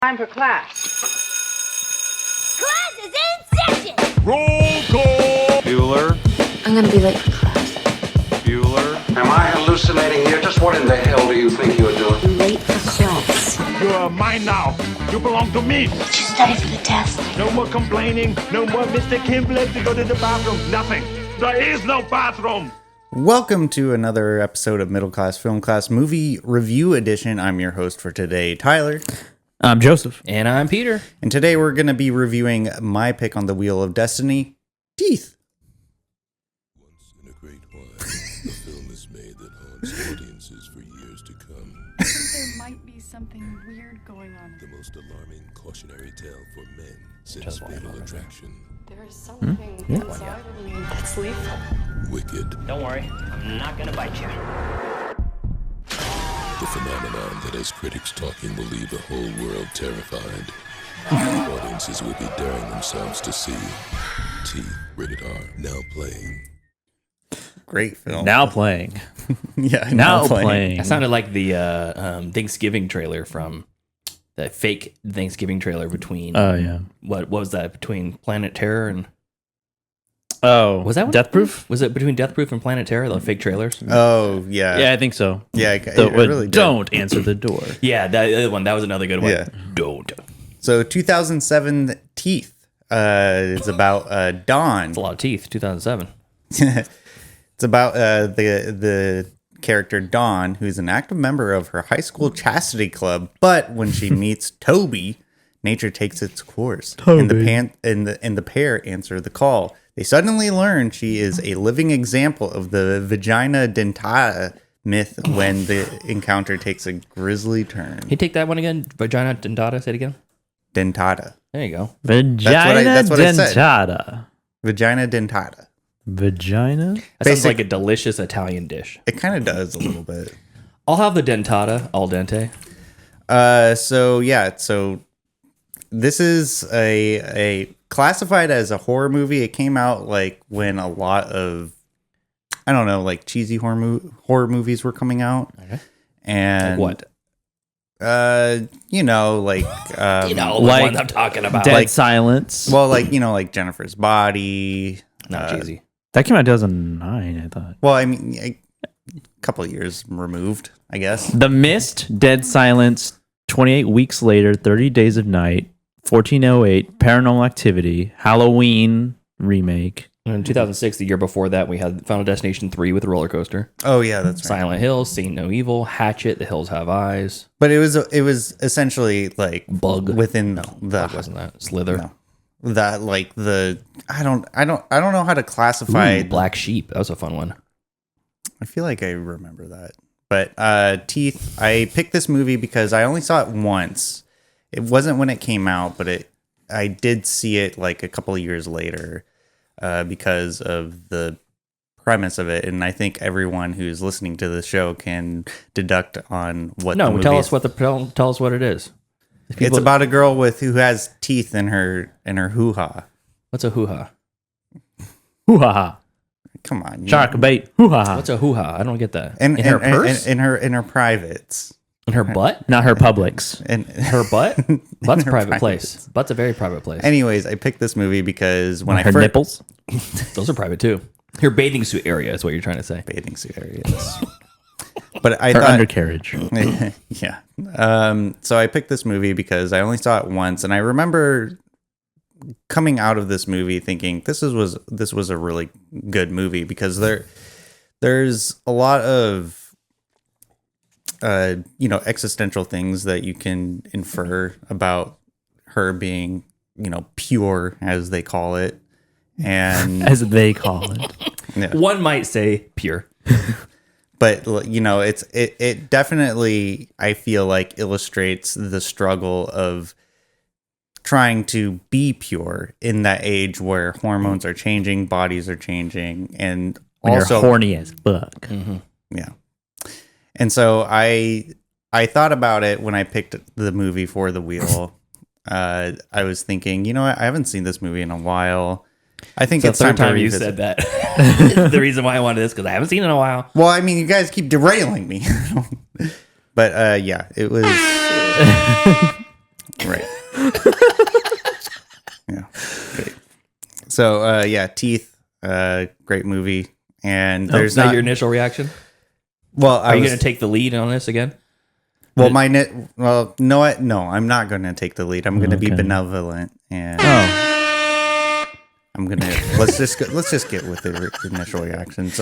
Time for class. Class is in session! Roll call! Bueller? I'm gonna be late for class. Bueller? Am I hallucinating here? Just what in the hell do you think you're doing? I'm late for class. You are mine now. You belong to me. Did you study for the test? No more complaining. No more Mr. Kim left to go to the bathroom. Nothing. There is no bathroom. Welcome to another episode of Middle Class Film Class Movie Review Edition. I'm your host for today, Tyler. I'm Joseph. And I'm Peter. And today we're going to be reviewing my pick on the Wheel of Destiny, Teeth. Once in a great while, a film is made that haunts audiences for years to come. There might be something weird going on. The most alarming cautionary tale for men since Fatal Attraction. There is something inside of me that's lethal. Wicked. Don't worry, I'm not gonna bite you. The phenomenon that has critics talking will leave the whole world terrified. Audiences will be daring themselves to see Teeth, rated R, now playing. Great film. Now playing. Yeah, now playing. That sounded like the Thanksgiving trailer from the fake Thanksgiving trailer between. Oh, yeah. What was that? Between Planet Terror and. Oh. Was that one? Death Proof? Was it between Death Proof and Planet Terror, the fake trailers? Oh, yeah. Yeah, I think so. Yeah, it really did. Don't answer the door. Yeah, that other one. That was another good one. Yeah. Don't. So 2007 Teeth. It's about Dawn. It's a lot of teeth. 2007. It's about the character Dawn, who's an active member of her high school chastity club. But when she meets Toby, nature takes its course, and the pair answer the call. They suddenly learn she is a living example of the Vagina Dentana myth when the encounter takes a grisly turn. Can you take that one again? Vagina Dentata. Say it again. Dentata. There you go. Vagina that's what I said. Dentata. Vagina Dentata. Vagina? That sounds like a delicious Italian dish. It kind of does a little bit. I'll have the dentata al dente. So this is a classified as a horror movie. It came out like when a lot of, I don't know, like cheesy horror movies were coming out. Okay. And Like what? like Like one I'm talking about. Dead Like- Silence. well, like Jennifer's Body. Not cheesy. That came out in 2009, I thought. Well, I mean, a couple of years removed, I guess. The Mist, Dead Silence, 28 Weeks Later, 30 Days of Night, 1408, Paranormal Activity, Halloween remake. And in 2006, the year before that, we had Final Destination 3 with the roller coaster. Oh yeah, that's right. Silent Hill, Seen No Evil, Hatchet, The Hills Have Eyes. But it was essentially like Bug. within the Bug wasn't that? Slither. No. That like the I don't know how to classify. Ooh, Black Sheep. That was a fun one. I feel like I remember that. But Teeth, I picked this movie because I only saw it once. It wasn't when it came out, but I did see it like a couple of years later because of the premise of it. And I think everyone who's listening to the show can deduct on what the movie tell is. us what it is. It's about a girl who has teeth in her hoo-ha. What's a hoo-ha? Hoo-ha-ha. Come on. Shark bait. Hoo-ha-ha. What's a hoo-ha? I don't get that. In her purse? In her privates. In her butt? Not her Publix. And Her butt? Butt's a her private privates. place. Butt's a very private place. Anyways, I picked this movie because when I Her first nipples. Those are private too. Her bathing suit area is what you're trying to say. bathing suit areas. But I Her thought undercarriage. yeah. So I picked this movie because I only saw it once, and I remember coming out of this movie thinking this was a really good movie because there's a lot of existential things that you can infer about her being, pure, as they call it. And As they call it. yeah. One might say pure. But it definitely, I feel like, illustrates the struggle of trying to be pure in that age where hormones are changing, bodies are changing, and When also you're horny as fuck. yeah. And so I thought about it when I picked the movie for The Wheel. I was thinking, what? I haven't seen this movie in a while. I think It's it's the third time to you revisit. said that. The reason why I wanted this because I haven't seen it in a while. Well, I mean, you guys keep derailing me. But yeah, it was right. So yeah, Teeth, great movie. And there's Is that not your initial reaction? well. Are you going to take the lead on this again? Well, no, I'm not going to take the lead. I'm going to be benevolent, and I'm going to let's just get with the initial reactions.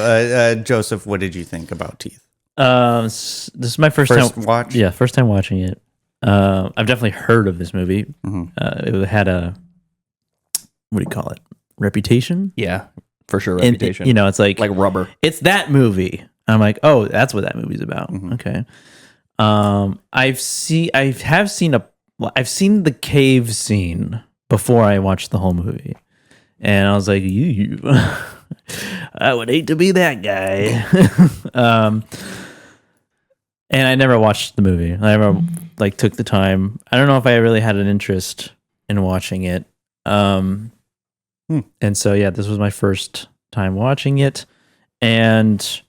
Joseph, what did you think about Teeth? This is my first time watch. Yeah, first time watching it. I've definitely heard of this movie. It had a, what do you call it? Reputation? Yeah, for sure. Reputation. And, it's like Rubber. It's that movie. I'm like, oh, that's what that movie's about. Okay. I've seen the cave scene before I watched the whole movie, and I was like, you. I would hate to be that guy. And I never watched the movie. I never took the time. I don't know if I really had an interest in watching it. And so yeah, this was my first time watching it, and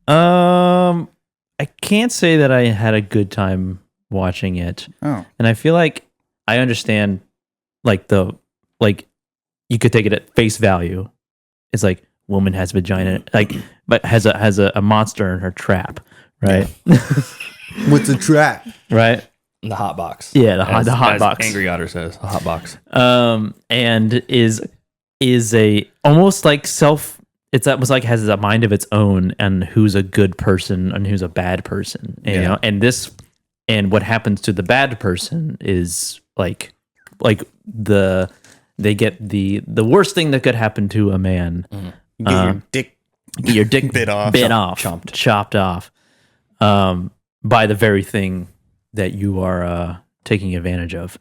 I can't say that I had a good time watching it. Oh. And I feel like I understand you could take it at face value. It's like woman has vagina, but has a monster in her trap, right? What's a trap? Right? The hot box. Yeah, the hot box. Angry Otter says, a hot box. And is a almost like has a mind of its own, and who's a good person and who's a bad person, you know. And what happens to the bad person is like they get the worst thing that could happen to a man. Get your dick bit off, chopped off, by the very thing that you are taking advantage of.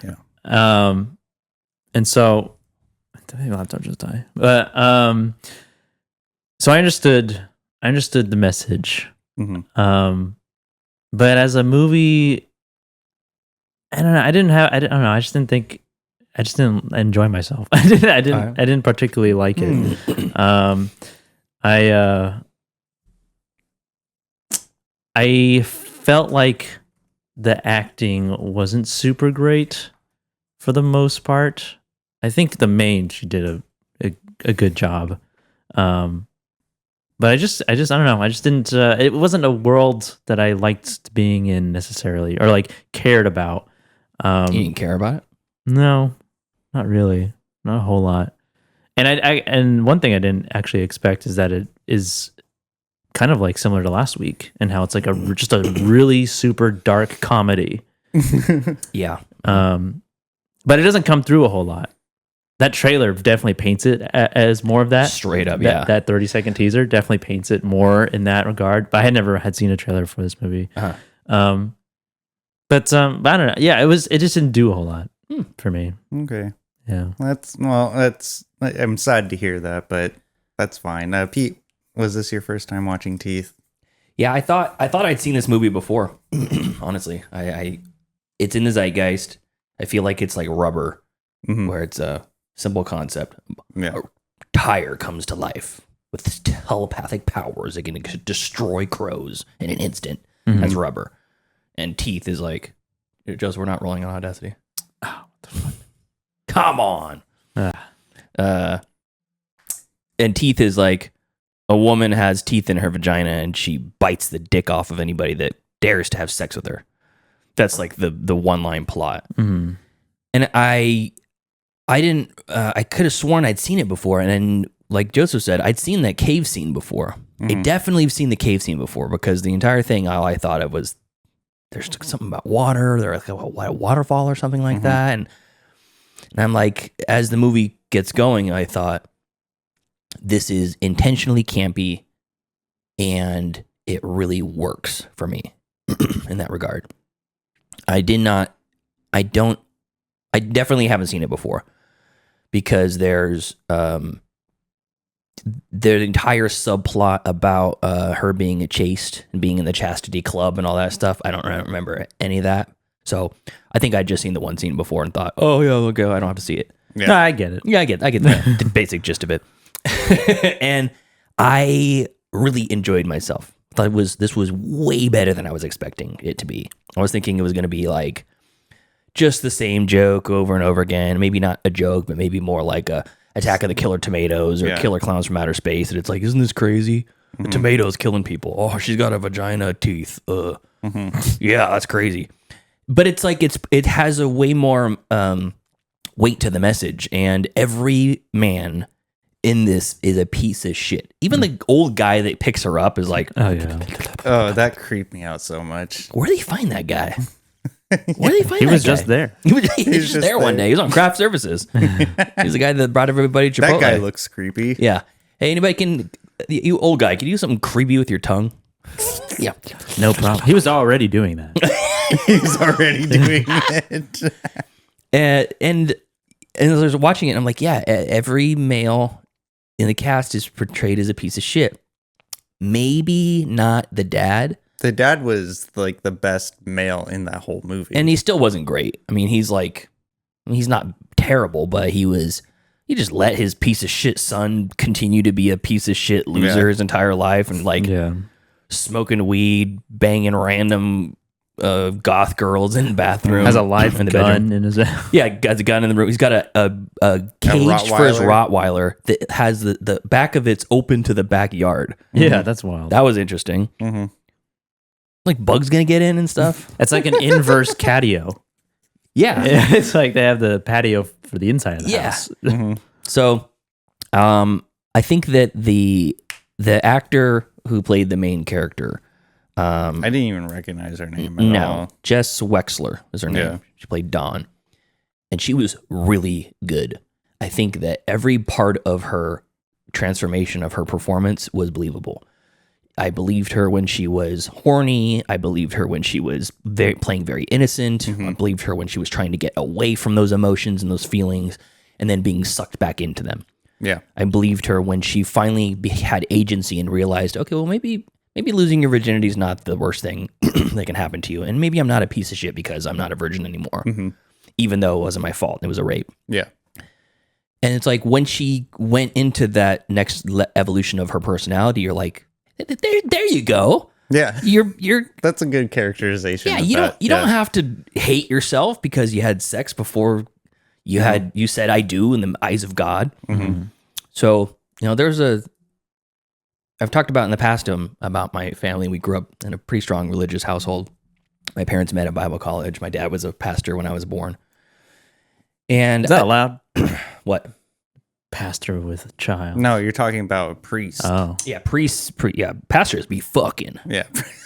Yeah. And so my laptop just died. But so I understood the message. But as a movie, I don't know. I don't know. I just didn't enjoy myself. I didn't particularly like it. I felt like the acting wasn't super great for the most part. I think she did a good job. But I don't know. I just didn't. It wasn't a world that I liked being in necessarily, or cared about. You didn't care about it? No, not really. Not a whole lot. And and one thing I didn't actually expect is that it is kind of similar to last week, and how it's just a really super dark comedy. Yeah. But it doesn't come through a whole lot. That trailer definitely paints it as more of that. Straight up, yeah. That 30-second teaser definitely paints it more in that regard. But I had never seen a trailer for this movie. Uh-huh. But I don't know. Yeah, it just didn't do a whole lot for me. Okay. Yeah. I'm sad to hear that, but that's fine. Pete, was this your first time watching Teeth? Yeah, I thought I'd seen this movie before. Honestly, it's in the zeitgeist. I feel like it's like Rubber, where it's a simple concept. Yeah. A tire comes to life with telepathic powers. It can destroy crows in an instant. That's Rubber. And Teeth is like, Joseph, we're not rolling on Audacity. Oh, what the fuck? Come on. And Teeth is like, a woman has teeth in her vagina and she bites the dick off of anybody that dares to have sex with her. That's like the one line plot. And I could have sworn I'd seen it before. And then, like Joseph said, I'd seen that cave scene before. I definitely have seen the cave scene before, because the entire thing, all I thought of was there's something about water. There's like a waterfall or something like that. And I'm like, as the movie gets going, I thought, this is intentionally campy, and it really works for me in that regard. I definitely haven't seen it before, because there's the entire subplot about her being chaste and being in the chastity club and all that stuff. I don't remember any of that. So I think I'd just seen the one scene before and thought, oh yeah, okay, I don't have to see it. Yeah. No, I get it. Yeah, I get the basic gist of it. And I really enjoyed myself. I thought this was way better than I was expecting it to be. I was thinking it was going to be like just the same joke over and over again. Maybe not a joke, but maybe more like a Attack of the Killer Tomatoes or Killer Clowns from Outer Space, and it's like, isn't this crazy? The tomato's killing people. Oh, she's got a vagina teeth. Yeah, that's crazy. But it's like it has a way more weight to the message, and every man in this is a piece of shit. Even the old guy that picks her up is like, Oh yeah. Oh, that creeped me out so much. where did he find that guy? Where did he find He that was guy? just there. He was just just there one there. day. He was on craft services. He's the guy that brought everybody to Chipotle. That guy looks creepy. Yeah. Hey, you old guy, can you do something creepy with your tongue? Yeah. No problem. He was already doing that. He's already doing it. And as I was watching it, I'm like, yeah, every male in the cast is portrayed as a piece of shit. Maybe not the dad. The dad was like the best male in that whole movie. And he still wasn't great. I mean, he's not terrible, but he just let his piece of shit son continue to be a piece of shit loser his entire life, and smoking weed, banging random goth girls in the bathroom. Has a live in the gun bedroom. in his. Yeah, has a gun in the room. He's got a cage for his Rottweiler that has the back of it's open to the backyard. Yeah, that's wild. That was interesting. Mm-hmm. Like bugs gonna get in and stuff. It's like an inverse catio. Yeah. It's like they have the patio for the inside of the house. So, I think that the actor who played the main character, I didn't even recognize her name at all. Jess Wexler is her name. Yeah. She played Dawn, and she was really good. I think that every part of her transformation of her performance was believable. I believed her when she was horny. I believed her when she was playing very innocent. I believed her when she was trying to get away from those emotions and those feelings and then being sucked back into them. Yeah. I believed her when she finally had agency and realized, okay, well, maybe losing your virginity is not the worst thing that can happen to you. And maybe I'm not a piece of shit because I'm not a virgin anymore, even though it wasn't my fault. It was a rape. Yeah. And it's like when she went into that next evolution of her personality, you're like, there you go. Yeah. You're That's a good characterization. yeah, of you don't have to hate yourself because you had sex before you said I do in the eyes of God. So, I've talked about in the past about my family. We grew up in a pretty strong religious household. My parents met at Bible college. My dad was a pastor when I was born. And Is that allowed? what? Pastor with a child. No, you're talking about a priest. Oh. Yeah, pastors be fucking Yeah.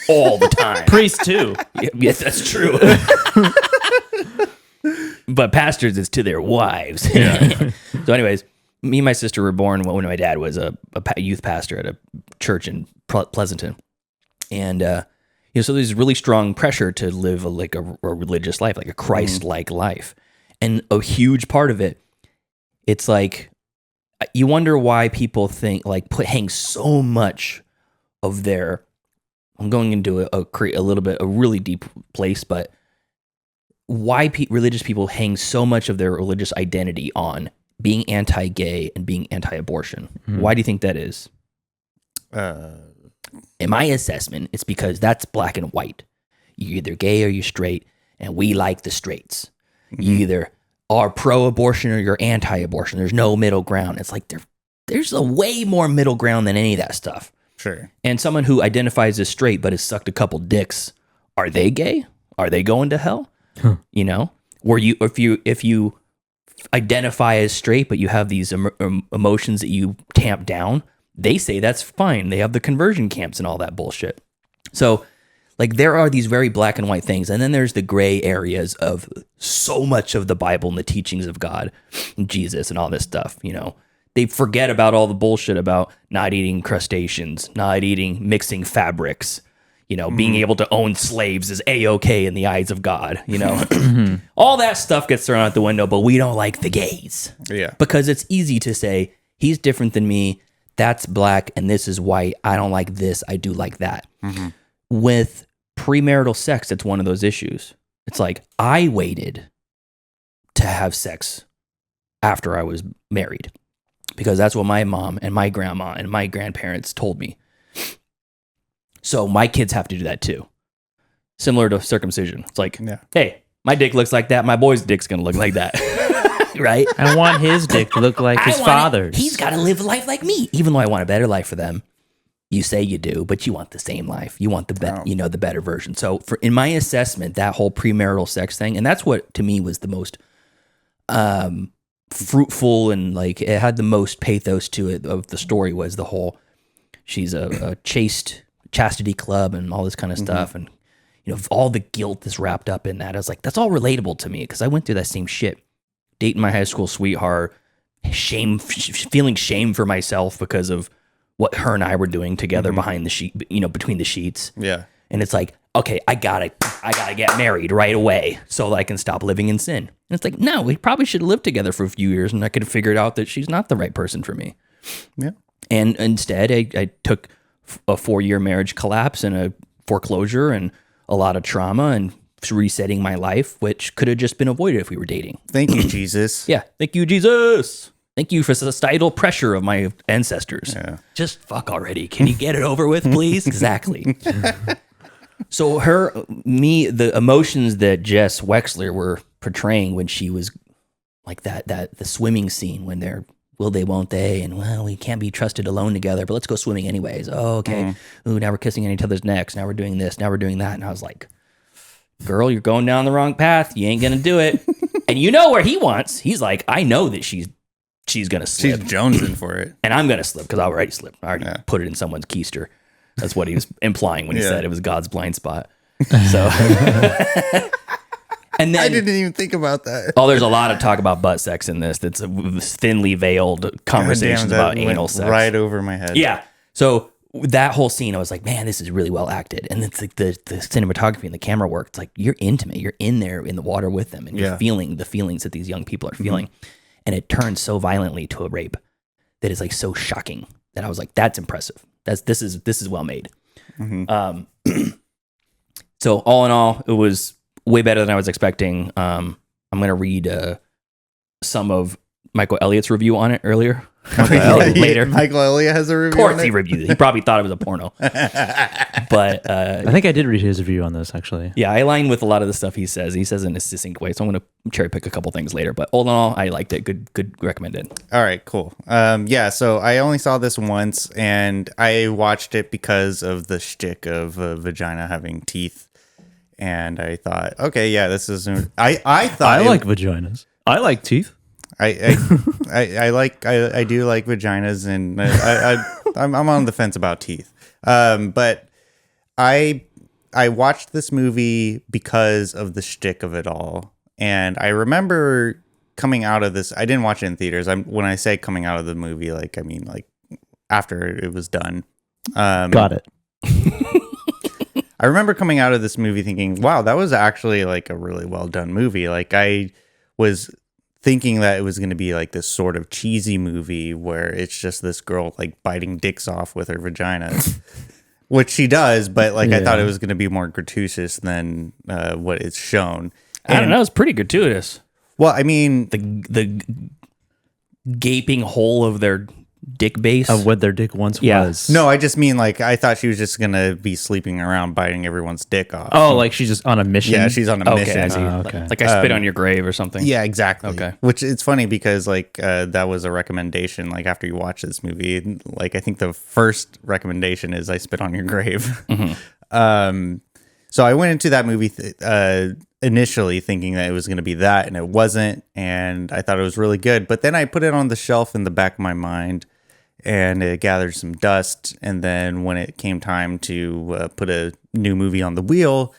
all the time. Priest too. Yes, that's true. But pastors, it's to their wives. So anyways, me and my sister were born when my dad was a youth pastor at a church in Pleasanton. And, so there's really strong pressure to live a religious life, like a Christ-like life. And a huge part of it, it's like, you wonder why people think hang so much of their. I'm going into a really deep place, but why religious people hang so much of their religious identity on being anti-gay and being anti-abortion? Why do you think that is? In my assessment, it's because that's black and white. You're either gay or you're straight, and we like the straights. You either are pro-abortion or you're anti-abortion. There's no middle ground. It's like there's a way more middle ground than any of that stuff. Sure. And someone who identifies as straight but has sucked a couple dicks, are they gay? Are they going to hell? If you identify as straight but you have these emotions that you tamp down, they say that's fine. They have the conversion camps and all that bullshit. So there are these very black and white things, and then there's the gray areas of so much of the Bible and the teachings of God and Jesus and all this stuff. They forget about all the bullshit about not eating crustaceans, not mixing fabrics, being able to own slaves is A-okay in the eyes of God, All that stuff gets thrown out the window, but we don't like the gays. Yeah. Because it's easy to say, he's different than me, that's black, and this is white. I don't like this, I do like that. With premarital sex, that's one of those issues. It's like, I waited to have sex after I was married because that's what my mom and my grandma and my grandparents told me. So my kids have to do that too. Similar to circumcision. It's like, hey, my dick looks like that. My boy's dick's going to look like that. right? I want his dick to look like his father's. He's got to live life like me, even though I want a better life for them. You say you do, but you want the same life. You want the the better version. So, in my assessment, that whole premarital sex thing, and that's what to me was the most fruitful and like it had the most pathos to it of the story was the whole she's a chaste chastity club and all this kind of stuff, and all the guilt that's wrapped up in that. I was like, that's all relatable to me because I went through that same shit. Dating my high school sweetheart, feeling shame for myself because of what her and I were doing together behind the sheet, between the sheets. Yeah. And it's like, okay, I gotta get married right away so that I can stop living in sin. And it's like, no, we probably should have lived together for a few years and I could have figured out that she's not the right person for me. Yeah. And instead, I took a 4-year marriage collapse and a foreclosure and a lot of trauma and resetting my life, which could have just been avoided if we were dating. Thank you, Jesus. Yeah. Thank you, Jesus. Thank you for societal pressure of my ancestors. Yeah. Just fuck already. Can you get it over with, please? Exactly. So the emotions that Jess Wexler were portraying when she was like the swimming scene when they're will they, won't they? And well, we can't be trusted alone together, but let's go swimming anyways. Oh, okay. Ooh, now we're kissing on each other's necks. Now we're doing this. Now we're doing that. And I was like, girl, you're going down the wrong path. You ain't going to do it. And you know where he wants. He's like, I know that she's going to slip. She's jonesing for it. And I'm going to slip because I already slipped. I already put it in someone's keister. That's what he was implying when he said it was God's blind spot. So, and then I didn't even think about that. Oh, there's a lot of talk about butt sex in this. That's a thinly veiled conversations about anal sex. Right over my head. Yeah. So that whole scene, I was like, man, this is really well acted. And it's like the cinematography and the camera work. It's like you're intimate. You're in there in the water with them, and you're feeling the feelings that these young people are feeling. And it turns so violently to a rape that is like so shocking that I was like, that's impressive. This is well made. So all in all, it was way better than I was expecting. I'm gonna read some of Michael Elliott's review on it earlier. Later. Michael Elliott has a review. Of course, he reviewed it. He probably thought it was a porno. But I think I did read his review on this actually. Yeah, I align with a lot of the stuff he says. He says in a succinct way. So I'm going to cherry pick a couple things later. But all in all, I liked it. Good recommended. All right, cool. So I only saw this once, and I watched it because of the shtick of a vagina having teeth. And I thought, okay, yeah, this is. I thought I like vaginas. I like teeth. I do like vaginas, and I'm on the fence about teeth. But I watched this movie because of the shtick of it all, and I remember coming out of this. I didn't watch it in theaters. When I say coming out of the movie, like I mean like after it was done. Got it. I remember coming out of this movie thinking, wow, that was actually like a really well done movie. Like I was thinking that it was going to be like this sort of cheesy movie where it's just this girl like biting dicks off with her vagina, which she does, but like I thought it was going to be more gratuitous than what it's shown. I don't know. It's pretty gratuitous. Well, I mean, the gaping hole of their dick base of what their dick once was. No, I just mean like I thought she was just gonna be sleeping around biting everyone's dick off. Oh, like she's just on a mission. Yeah, she's on a mission. I see. Okay. Like I spit on your grave or something. Yeah, exactly. Okay. Which it's funny because like that was a recommendation. Like after you watch this movie, like I think the first recommendation is I spit on your grave. So I went into that movie initially thinking that it was going to be that, and it wasn't. And I thought it was really good. But then I put it on the shelf in the back of my mind, and it gathered some dust. And then when it came time to put a new movie on the wheel,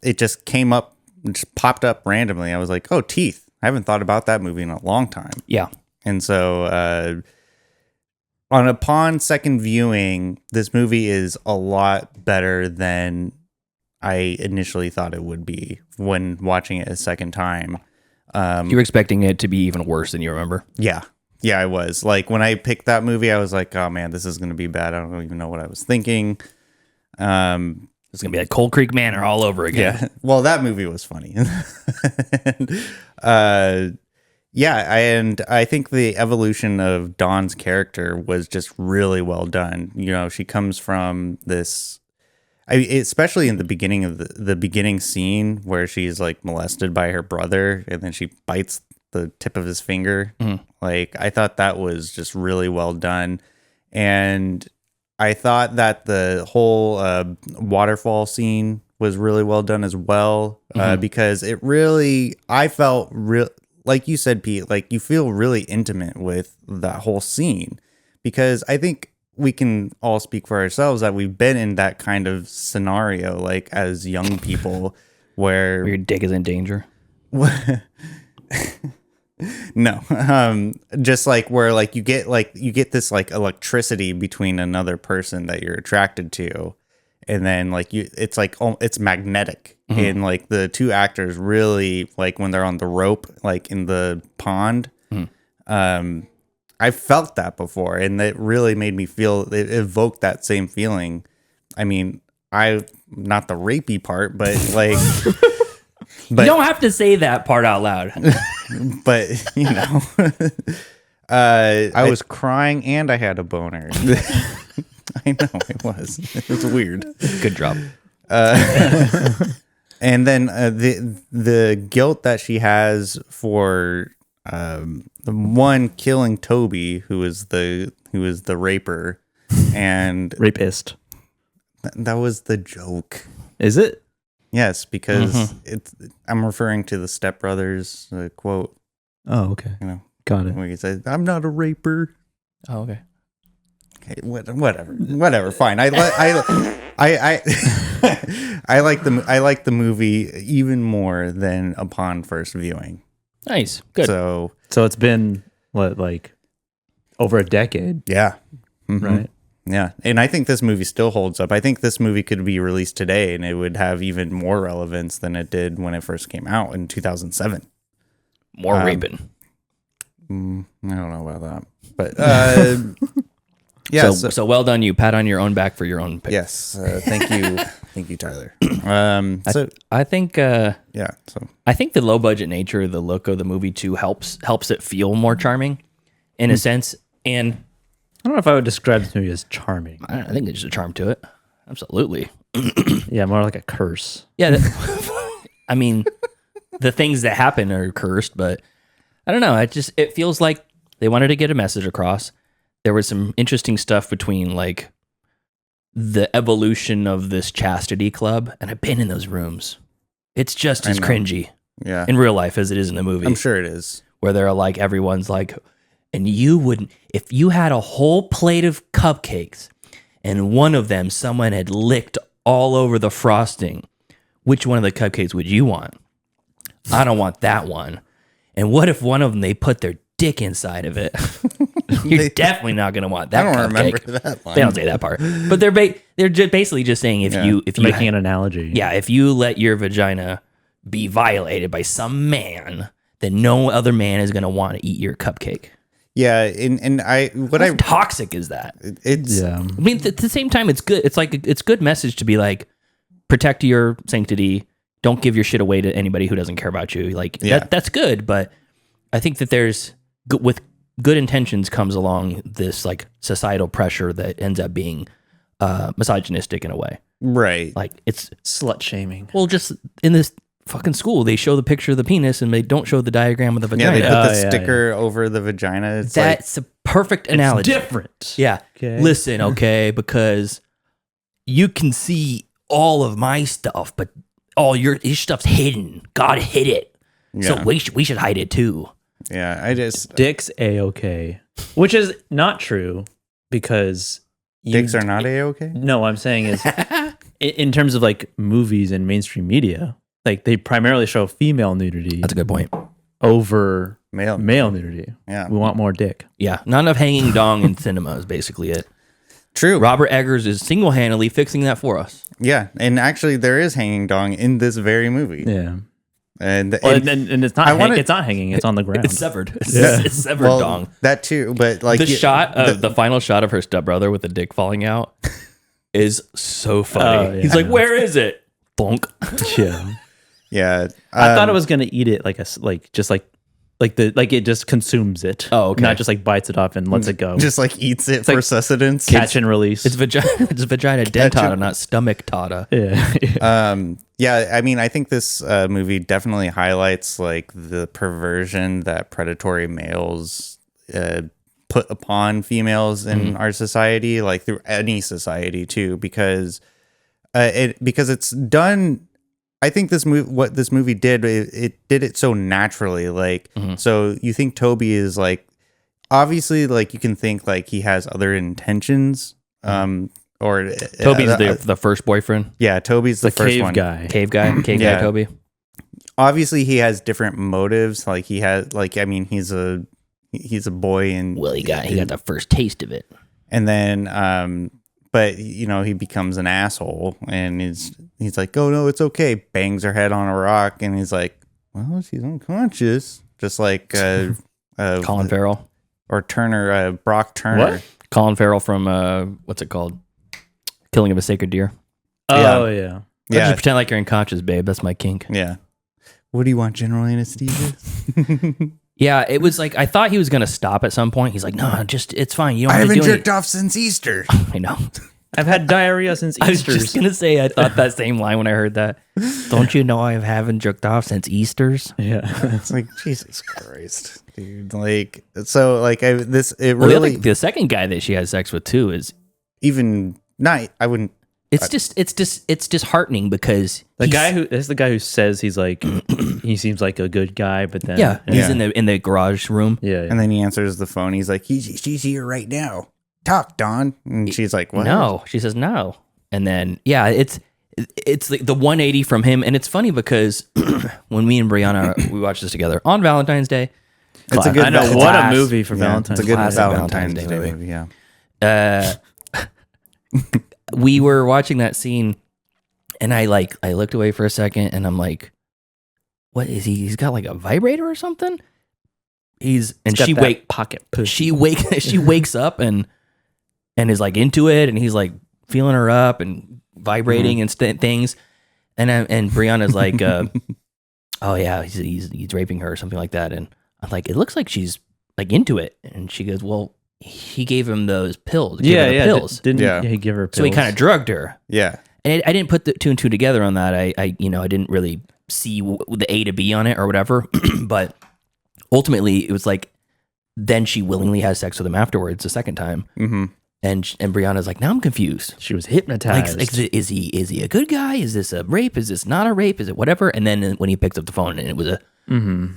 it just came up, just popped up randomly. I was like, oh, teeth. I haven't thought about that movie in a long time. Yeah. And so upon second viewing, this movie is a lot better than I initially thought it would be when watching it a second time. You were expecting it to be even worse than you remember? Yeah. Yeah, I was. Like, when I picked that movie, I was like, oh, man, this is going to be bad. I don't even know what I was thinking. It's going to be like Cold Creek Manor all over again. Yeah. Well, that movie was funny. Yeah, and I think the evolution of Dawn's character was just really well done. You know, she comes from this... especially in the beginning of the beginning scene where she's like molested by her brother, and then she bites the tip of his finger. Like, I thought that was just really well done. And I thought that the whole waterfall scene was really well done as well, because it really, I felt like you said, Pete, like you feel really intimate with that whole scene, because I think we can all speak for ourselves that we've been in that kind of scenario, like as young people, where your dick is in danger. No, just like where like you get this like electricity between another person that you're attracted to, and then like it's like it's magnetic, and like the two actors really, like when they're on the rope, like in the pond, I felt that before, and it really made me feel, it evoked that same feeling. I mean, not the rapey part, but like. But, you don't have to say that part out loud. But, you know, I was crying and I had a boner. I know it was. It was weird. Good job. And then the guilt that she has for the one killing Toby, who was the raper, and Rapist. That was the joke. Is it? Yes, because I'm referring to the Step Brothers quote. Oh, okay. You know, got it. Where he says, "I'm not a raper." Oh, okay. Okay, whatever. Fine. I like the movie even more than upon first viewing. Nice, good. So it's been what, like over a decade? Yeah. Right. Yeah, and I think this movie still holds up. I think this movie could be released today, and it would have even more relevance than it did when it first came out in 2007. More raping. I don't know about that, but yeah. So well done, you. Pat on your own back for your own pick. Yes, thank you, Tyler. I think. Yeah. So I think the low budget nature, the look of the movie too helps it feel more charming, in a sense, and. I don't know if I would describe this movie as charming. I think there's a charm to it. Absolutely. Yeah, more like a curse. Yeah. I mean, the things that happen are cursed, but I don't know. It feels like they wanted to get a message across. There was some interesting stuff between like the evolution of this chastity club, and I've been in those rooms. It's just as cringy in real life as it is in the movie. I'm sure it is. Where they're like, everyone's like, and you wouldn't, if you had a whole plate of cupcakes and one of them someone had licked all over the frosting, which one of the cupcakes would you want? I don't want that one. And what if one of them, they put their dick inside of it? You're definitely not going to want that. I don't cupcake. remember that line. They don't say that part, but they're just basically just saying if you making an analogy. Yeah, if you let your vagina be violated by some man, then no other man is going to want to eat your cupcake. Yeah, and how toxic is that? It's I mean, at the same time, it's good. It's like it's good message to be like, protect your sanctity. Don't give your shit away to anybody who doesn't care about you. Like that's good, but I think that there's with good intentions comes along this like societal pressure that ends up being misogynistic in a way. Right. Like it's slut shaming. Well, just in this fucking school, they show the picture of the penis and they don't show the diagram of the vagina. Yeah, they put the sticker over the vagina. It's That's a perfect analogy. It's different. Yeah. Okay. Listen, okay, because you can see all of my stuff, but all your stuff's hidden. God hid it. Yeah. So we should hide it too. Yeah, I just Dick's A-okay. Which is not true because dicks are not A-okay? No, I'm saying is in terms of like movies and mainstream media, like they primarily show female nudity. That's a good point. Over male nudity. Yeah. We want more dick. Yeah. Not enough hanging dong in cinema is basically it. True. Robert Eggers is single-handedly fixing that for us. Yeah. And actually there is hanging dong in this very movie. Yeah. And it's not it's not hanging, it's on the ground. It's severed. It's severed dong. That too, but like the final shot of her stepbrother with the dick falling out is so funny. Oh, yeah. He's like, "Where is it?" Bonk. Yeah. Yeah. I thought it was gonna eat it just like like it just consumes it. Oh, okay. Not just like bites it off and lets it go. Just like eats it for like sustenance. catch and release. It's vagina dentata, not stomach tata. yeah. Yeah, I mean, I think this movie definitely highlights like the perversion that predatory males put upon females in our society, like through any society too, because it's done. I think what this movie did, it did it so naturally. Like, so you think Toby is like, obviously, like you can think like he has other intentions. Or Toby's the first boyfriend. Yeah, Toby's the first cave one. guy. Cave guy Toby. Obviously, he has different motives. Like he has, like I mean, he's a boy, and Well, he got the first taste of it. and then but you know he becomes an asshole, and he's like, oh no, it's okay. Bangs her head on a rock, and he's like, well, she's unconscious, just like Colin Farrell or Turner, Brock Turner. What? Colin Farrell from what's it called? Killing of a Sacred Deer. Oh yeah. Just pretend like you're unconscious, babe. That's my kink. Yeah. What do you want, general anesthesia? Yeah, it was like I thought he was gonna stop at some point. He's like, no, just it's fine. You don't I have to haven't do jerked off since Easter. I know. I've had diarrhea since I was Easter. just gonna say I thought that same line when I heard that. Don't you know I haven't jerked off since Easter's? Yeah. It's like Jesus Christ, dude. Like so, like it Well, really the second guy that she has sex with too is even not. I wouldn't. it's disheartening because That's the guy who says he's like he seems like a good guy, but then he's in the garage room. yeah. And then he answers the phone. He's like, she's here right now. Talk, Dawn. And she's like, what? No, she says no, and then it's like the 180 from him, and it's funny because when me and Brianna we watched this together on Valentine's Day. It's a good. I know it's what a class. movie for Yeah, Valentine's. It's a good Classic Valentine's Valentine's Day Day movie. Yeah. We were watching that scene, and I looked away for a second, and I'm like, "What is he? He's got like a vibrator or something." Pocket pussy. She wakes up and is like into it, and he's like feeling her up and vibrating and things, and Brianna's like, "Oh yeah, he's raping her or something like that," and I'm like, "It looks like she's like into it," and she goes, "Well, he gave him those pills. Pills. Didn't he give her pills? So he kind of drugged her." Yeah. And I didn't put the two and two together on that. I didn't really see the A to B on it or whatever. But ultimately, it was like, then she willingly has sex with him afterwards the second time. Mm-hmm. And Brianna's like, now I'm confused. She was hypnotized. Like, is he a good guy? Is this a rape? Is this not a rape? Is it whatever? And then when he picks up the phone and it was a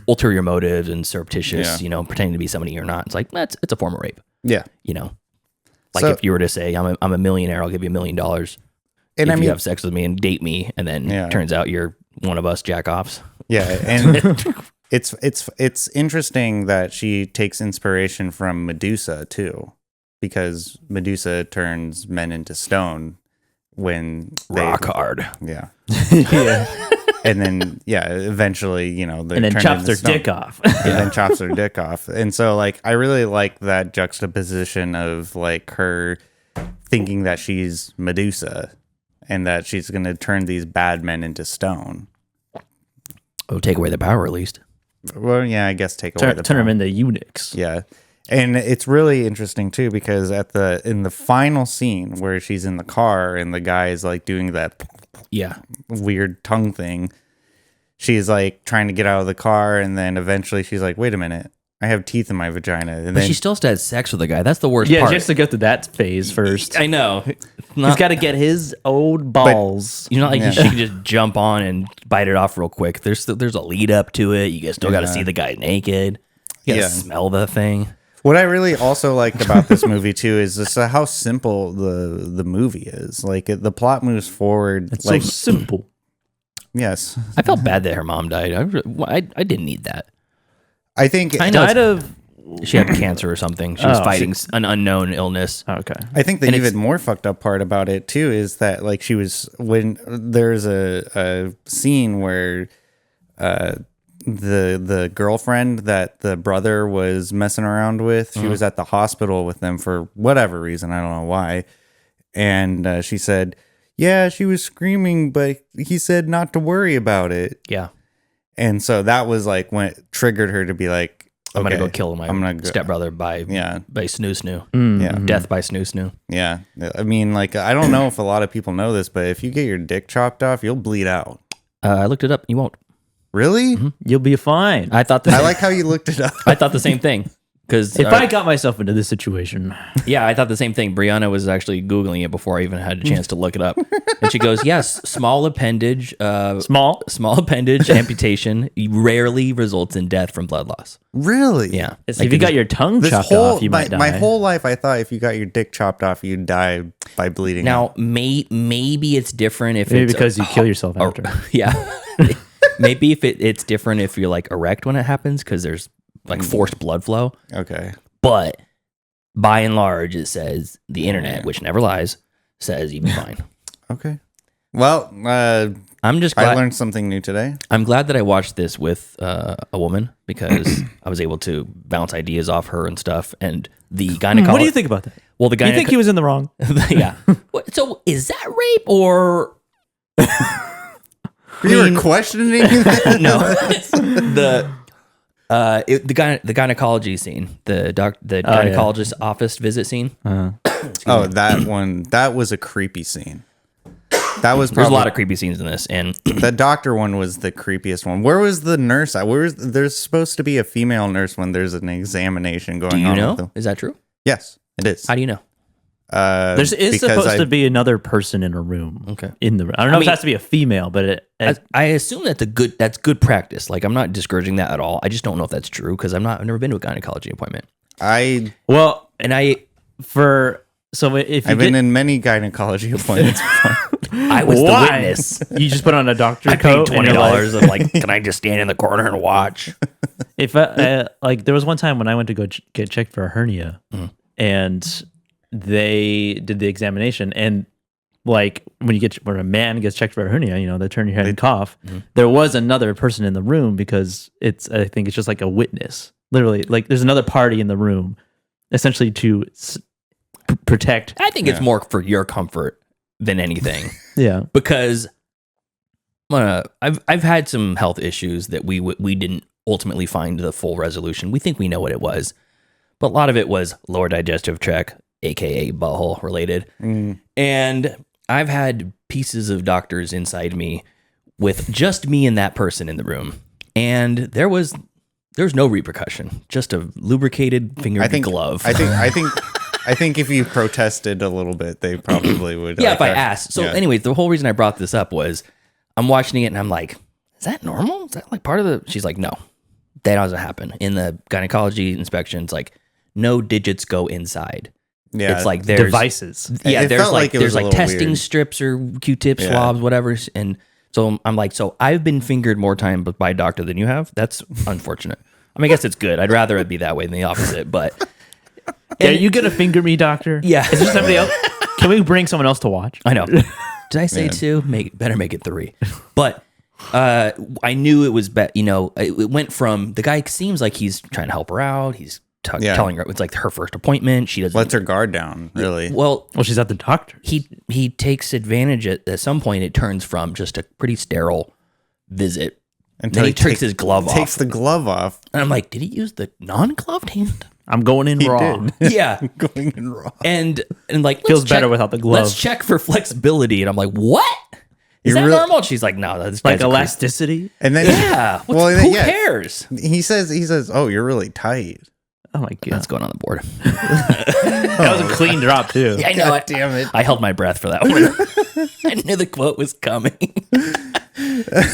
ulterior motives and surreptitious, pretending to be somebody you're not. It's like, it's a form of rape. Yeah. Like So- if you were to say, I'm a millionaire, I'll give you $1 million. And if I mean, you have sex with me and date me, and then turns out you're one of us jack-offs. yeah, and it's interesting that she takes inspiration from Medusa too, because Medusa turns men into stone when Rock hard. Yeah, yeah. and then eventually they're And then turned chops into their stone. dick off. And then chops her dick off. And so like I really like that juxtaposition of like her thinking that she's Medusa and that she's going to turn these bad men into stone. Oh, take away the power at least. Well, yeah, I guess take away the Turn them power. into eunuchs. Yeah. And it's really interesting too because in the final scene where she's in the car and the guy is like doing that weird tongue thing, she's like trying to get out of the car, and then eventually she's like, wait a minute, I have teeth in my vagina. And But then she still had sex with the guy. That's the worst Yeah, part. she has to go through that phase first. I know. He's got to get his old balls. You're not like she can just jump on and bite it off real quick. There's a lead up to it. You guys still got to see the guy naked. You got to smell the thing. What I really also liked about this movie too is just how simple the movie is. Like the plot moves forward. It's like so simple. yes, I felt bad that her mom died. I didn't need that. I think I know Died of. she had cancer or something. She was fighting an unknown illness. Okay. I think the And even more fucked up part about it too is that like she was when there's a scene where the girlfriend that the brother was messing around with, she was at the hospital with them for whatever reason, I don't know why, and she said, yeah, she was screaming, but he said not to worry about it. Yeah. And so that was like when it triggered her to be like, I'm gonna okay, go kill my I'm gonna go- stepbrother by snoo snoo. Yeah. Death by snoo snoo. Yeah. I mean, like, I don't know if a lot of people know this, but if you get your dick chopped off, you'll bleed out. I looked it up. You won't. Really? You'll be fine. I thought. I like how you looked it up. I thought the same thing. Because if I got myself into this situation, yeah, I thought the same thing. Brianna was actually Googling it before I even had a chance to look it up. And she goes, yes, small appendage amputation rarely results in death from blood loss. Really? Yeah. if you got your tongue chopped off, you might die. My whole life, I thought if you got your dick chopped off, you'd die by bleeding. Now, maybe it's different if Maybe it's because you kill yourself after. Yeah. Maybe if it's different if you're like erect when it happens because there's like forced blood flow. Okay. But by and large, it says the internet, which never lies, says you'd be fine. Okay. Well, I'm just glad I learned something new today. I'm glad that I watched this with a woman because I was able to bounce ideas off her and stuff. And the gynecologist. What do you think about that? Well, the You think he was in the wrong? Yeah. So is that rape or? You were questioning that? No. The gynecology scene, the gynecologist office visit scene. Oh, that one. That was a creepy scene. That was There's probably a lot of creepy scenes in this, and the doctor one was the creepiest one. Where was the nurse at? There's supposed to be a female nurse when there's an examination going do you on. know? Is that true? Yes, it is. How do you know? There is supposed to be another person in a room. Okay. In the room. I don't know if it has to be a female, but I assume that's good practice. Like I'm not discouraging that at all. I just don't know if that's true because I've never been to a gynecology appointment. I've been in many gynecology appointments before. I was the witness. You just put on a doctor I paid coat and you're $20. I'm like, can I just stand in the corner and watch? If like there was one time when I went to go get checked for a hernia, and they did the examination, and like when a man gets checked for a hernia, they turn your head and cough. There was another person in the room because I think it's just like a witness. Literally, like there's another party in the room, essentially to protect. I think it's more for your comfort than anything. Yeah, because I've had some health issues that we didn't ultimately find the full resolution. We think we know what it was, but a lot of it was lower digestive tract, aka butthole related. And I've had pieces of doctors inside me with just me and that person in the room, and there's no repercussion, just a lubricated finger glove. I think if you protested a little bit, they probably would. Yeah, if I asked. So anyways, the whole reason I brought this up was I'm watching it and I'm like, is that normal? Is that like part of the... She's like, no, that doesn't happen. In the gynecology inspections, like no digits go inside. Yeah, it's like there's devices. Yeah, It there's felt like like it was there's a like little testing weird. strips or Q-tip swabs, whatever. And so I'm like, so I've been fingered more times by a doctor than you have. That's unfortunate. I mean, I guess it's good. I'd rather it be that way than the opposite. But Yeah, you gonna finger me, doctor? Yeah. Is there somebody else? Can we bring someone else to watch? I know. Did I say two? Better make it three. But I knew it was it went from the guy seems like he's trying to help her out. He's telling her it's like her first appointment. She doesn't lets her guard down. Really. Well, she's at the doctor. He takes advantage at some point. It turns from just a pretty sterile visit. And then he takes his glove off. Takes the glove off. And I'm like, did he use the non-gloved hand? I'm going in raw. Yeah. Going in raw. And like feels better without the glove. Let's check for flexibility. And I'm like, what? Is that normal? And she's like, no, that's like elasticity. And then who cares? He says, oh, you're really tight. Oh my god, that's going on the board. That was a clean drop too. Yeah, I know. God damn it! I held my breath for that one. I knew the quote was coming.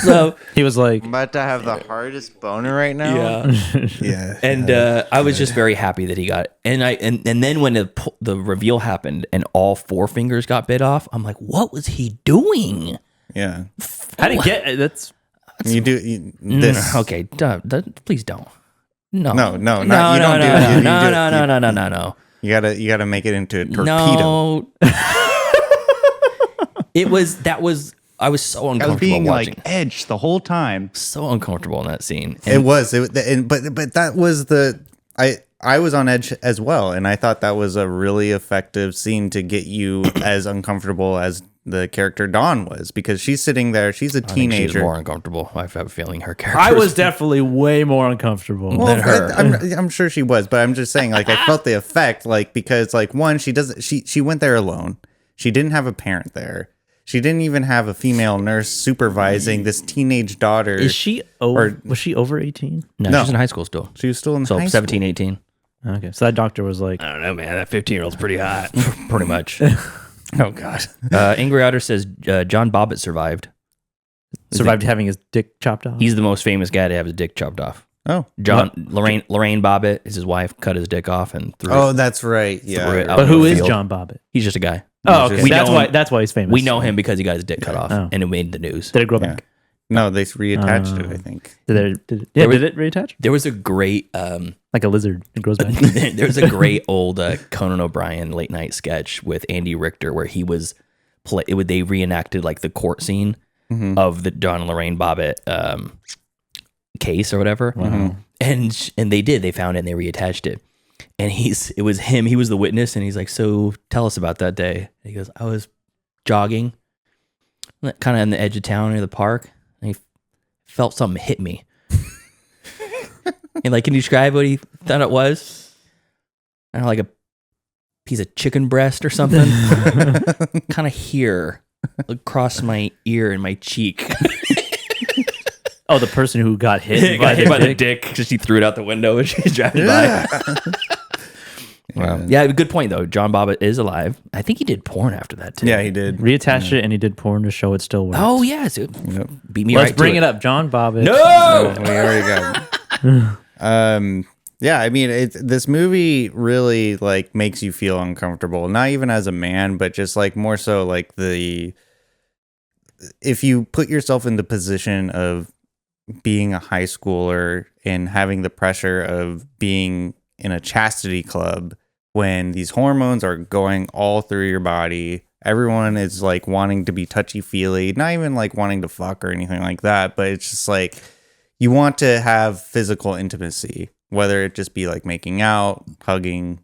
So he was like, "I'm about to have the hardest boner right now." Yeah. And I was just very happy that he got it. And then when the reveal happened and all four fingers got bit off, I'm like, what was he doing? Yeah. How did he get that's you do this? Okay, please don't. No. No. You gotta make it into a torpedo. No. I was so uncomfortable being watching. like edge the whole time. So uncomfortable in that scene. But that was I was on edge as well, and I thought that was a really effective scene to get you as uncomfortable as the character Dawn was, because she's sitting there, she's a I think she's teenager. more uncomfortable. I have a feeling her character. I was definitely way more uncomfortable Well, than her. I'm sure she was, but I'm just saying, like, I felt the effect, like, because, like, one, she went there alone. She didn't have a parent there. She didn't even have a female nurse supervising this teenage daughter. Is she over? Was she over 18? No, she's in high school still. She was still in So high 17, school. 18. Okay, so that doctor was like, I don't know, man. That 15-year-old's pretty hot. Pretty much. Oh, God. Angry Otter says John Bobbitt survived. survived having his dick chopped off. He's the most famous guy to have his dick chopped off. Oh. Lorraine Bobbitt is his wife, cut his dick off and threw Oh, it. that's right. Threw Yeah. it out But in who the is field. John Bobbitt? He's just a guy. Oh, okay. We know him- That's why he's famous. We know him because he got his dick cut off, Oh. and it made the news. Did it grow Yeah. back? No, they reattached it, I think. Did it reattach? There was a great Like a lizard. It grows back. there's a great old Conan O'Brien late night sketch with Andy Richter where he was they reenacted like the court scene of the John and Lorraine Bobbitt case or whatever. Wow. And they found it and they reattached it. And it was him, he was the witness, and he's like, so tell us about that day. And he goes, I was jogging kind of on the edge of town near the park, and he felt something hit me. And like, can you describe what he thought it was? I don't know, like a piece of chicken breast or something. Kind of here, across my ear and my cheek. Oh, the person who got hit Got hit by the dick because she threw it out the window as she's driving by. Wow. Yeah, good point though. John Bobbitt is alive. I think he did porn after that too. Yeah, he did. Reattached it and he did porn to show it still works. Oh yeah, so beat me. Let's right bring to it up. John Bobbitt. No, We already got it. Yeah, I mean, this movie really like makes you feel uncomfortable. Not even as a man, but just like more so like if you put yourself in the position of being a high schooler and having the pressure of being in a chastity club when these hormones are going all through your body. Everyone is like wanting to be touchy-feely, not even like wanting to fuck or anything like that, but it's just like you want to have physical intimacy, whether it just be like making out, hugging,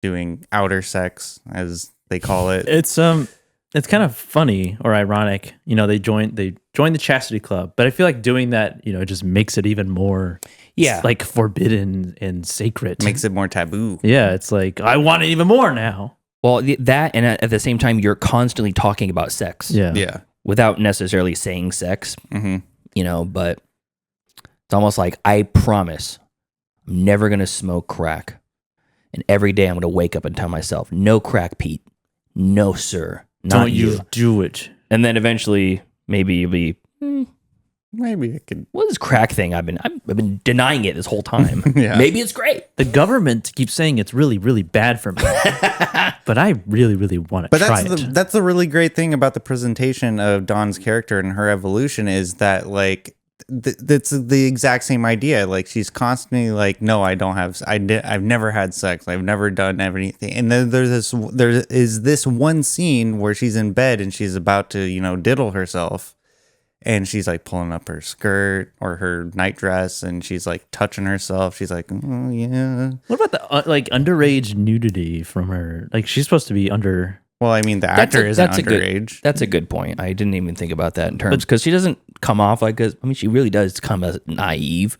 doing outer sex as they call it. It's kind of funny or ironic. You know, they joined the chastity club, but I feel like doing that, you know, just makes it even more like forbidden and sacred. Makes it more taboo. Yeah, it's like I want it even more now. Well, that and at the same time, you're constantly talking about sex. Yeah. Without necessarily saying sex. Mm-hmm. You know, but it's almost like I promise I'm never gonna smoke crack, and every day I'm gonna wake up and tell myself, "No crack, Pete. No, sir. Not Don't you do it." And then eventually, maybe you'll be. Maybe I could. What is this crack thing? I've been denying it this whole time. Yeah. Maybe it's great. The government keeps saying it's really, really bad for me, but I really, really want to But try that's the really great thing about the presentation of Dawn's character and her evolution is that like that's the exact same idea. Like she's constantly like, no, I've never had sex. I've never done anything. And then there is this one scene where she's in bed and she's about to, you know, diddle herself. And she's like pulling up her skirt or her nightdress, and she's like touching herself. She's like, "Oh yeah." What about the like underage nudity from her? Like she's supposed to be under. Well, I mean, the actor isn't underage. That's a good point. I didn't even think about that in terms because she doesn't come off like I mean, she really does come as naive.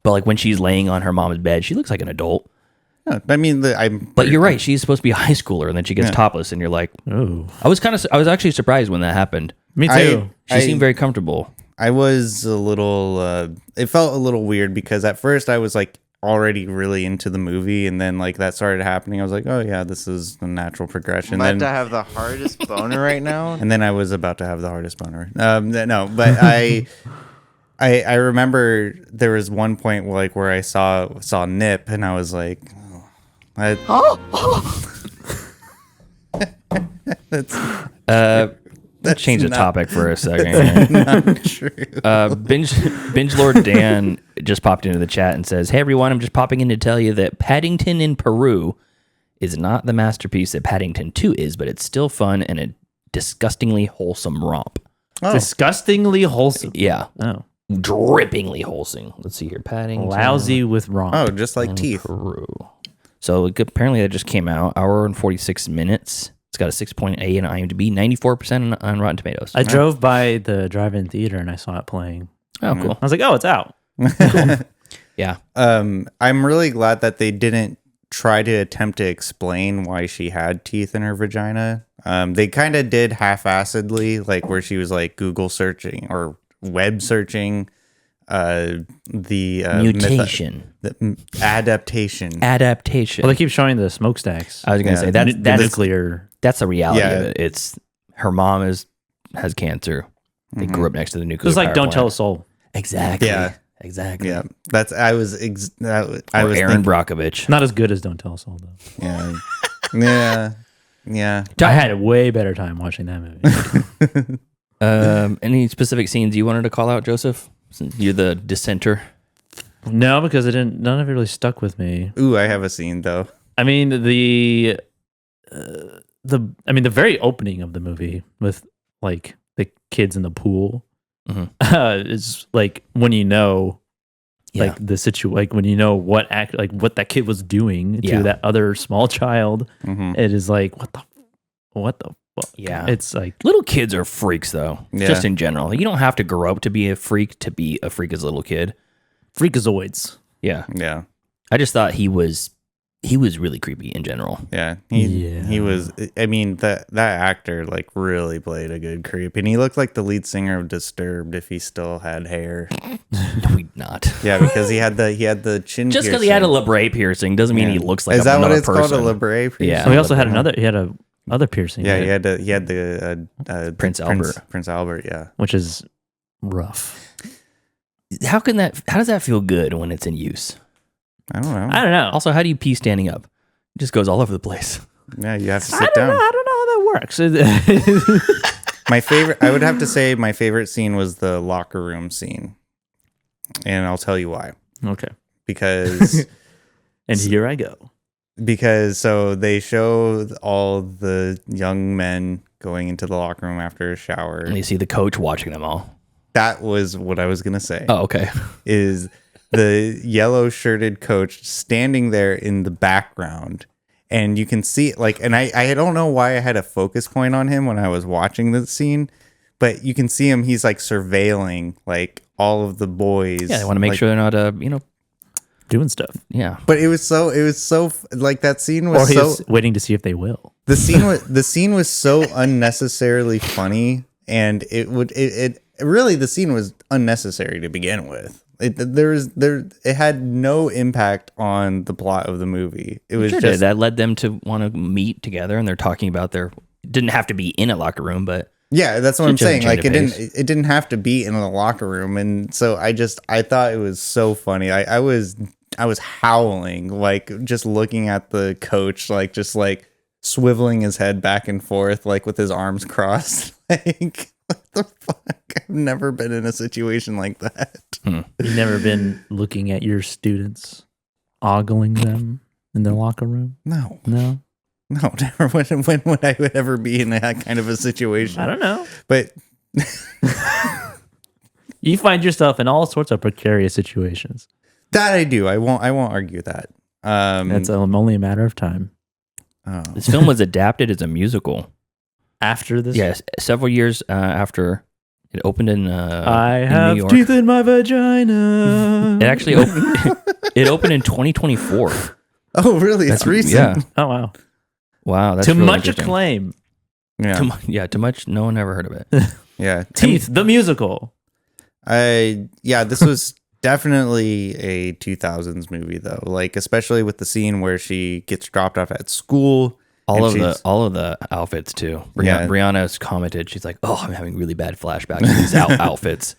But like when she's laying on her mom's bed, she looks like an adult. Yeah, I mean, but you're right. She's supposed to be a high schooler, and then she gets topless, and you're like, oh. I was actually surprised when that happened. Me too. She seemed very comfortable. I was a little. It felt a little weird because at first I was like already really into the movie, and then like that started happening. I was like, oh yeah, this is the natural progression. I'm about to have the hardest boner right now. And then I was about to have the hardest boner. No, but I remember there was one point like where I saw Nip, and I was like, Let's change the topic for a second. Not true. Binge Lord Dan just popped into the chat and says, "Hey everyone, I'm just popping in to tell you that Paddington in Peru is not the masterpiece that Paddington 2 is, but it's still fun and a disgustingly wholesome romp." Oh. Disgustingly wholesome. Yeah. Oh. Drippingly wholesome. Let's see here. Paddington. Lousy with romp. Oh, just like teeth. Peru. So apparently that just came out. Hour and 46 minutes. It's got a 6.8 on IMDb, 94% on Rotten Tomatoes. I drove by the drive-in theater and I saw it playing. Oh, cool. I was like, oh, it's out. Yeah. I'm really glad that they didn't try to attempt to explain why she had teeth in her vagina. They kind of did half-assedly, like where she was like Google searching or web searching the mutation, the adaptation. Adaptation. Well, they keep showing the smokestacks. I was going to say that's nuclear. That's a reality of it. It's her mom has cancer. They grew up next to the nuclear. It's like power Don't plant. Tell a Soul. Exactly. Yeah. Exactly. Yeah, that's I was Aaron Brockovich. Not as good as Don't Tell a Soul though. Yeah. I had a way better time watching that movie. Any specific scenes you wanted to call out, Joseph? Since you're the dissenter. No, because none of it really stuck with me. Ooh, I have a scene though. I mean the very opening of the movie with like the kids in the pool is like when you know like the situation, like when you know what that kid was doing to that other small child. It is like what the fuck? Yeah, it's like little kids are freaks though. Yeah. Just in general, you don't have to grow up to be a freak as a little kid. Freakazoids. Yeah. I just thought he was really creepy in general. Yeah, he was. I mean, that actor like really played a good creep, and he looked like the lead singer of Disturbed if he still had hair. No, he not. Yeah, because he had the chin. Just because he had a labret piercing doesn't mean he looks like Is that what another it's person. called? A labret piercing? Yeah. So he also had a other piercing. Yeah, right? he had the Prince Albert. Prince Albert. Yeah, which is rough. How does that feel good when it's in use? I don't know. Also, how do you pee standing up? It just goes all over the place. Yeah, you have to sit down. I don't know how that works. My favorite, I would have to say, my favorite scene was the locker room scene, and I'll tell you why. Okay, because and here I go. Because so they show all the young men going into the locker room after a shower, And you see the coach watching them all. That was what I was gonna say. Oh, okay. Is the yellow shirted coach standing there in the background, and you can see like, and I don't know why I had a focus point on him when I was watching the scene, but you can see him. He's like surveilling like all of the boys. Yeah, they want to make sure they're not doing stuff. Yeah, but it was so like that scene was or he's waiting to see if they will. The scene was so unnecessarily funny, and it really the scene was unnecessary to begin with. It had no impact on the plot of the movie. It was just that led them to want to meet together, and they're talking about didn't have to be in a locker room, but yeah, that's what I'm saying. Like it didn't have to be in the locker room, and so I thought it was so funny. I was howling, like just looking at the coach, like just like swiveling his head back and forth, like with his arms crossed, like. What the fuck? I've never been in a situation like that. You've never been looking at your students, ogling them in their locker room? No, never. When would I ever be in that kind of a situation? I don't know. But you find yourself in all sorts of precarious situations. That I do. I won't argue that. It's only a matter of time. Oh. This film was adapted as a musical. After this? Yes, several years after it opened in I in have New York. teeth in my vagina. It actually it opened in 2024. Oh, really? It's recent. Yeah. Oh, wow. Wow. That's to really much interesting. acclaim. Yeah. Too much. No one ever heard of it. Yeah. Teeth, the musical. This was definitely a 2000s movie though. Like especially with the scene where she gets dropped off at school. All of the outfits too. Brianna's commented. She's like, "Oh, I'm having really bad flashbacks to these outfits."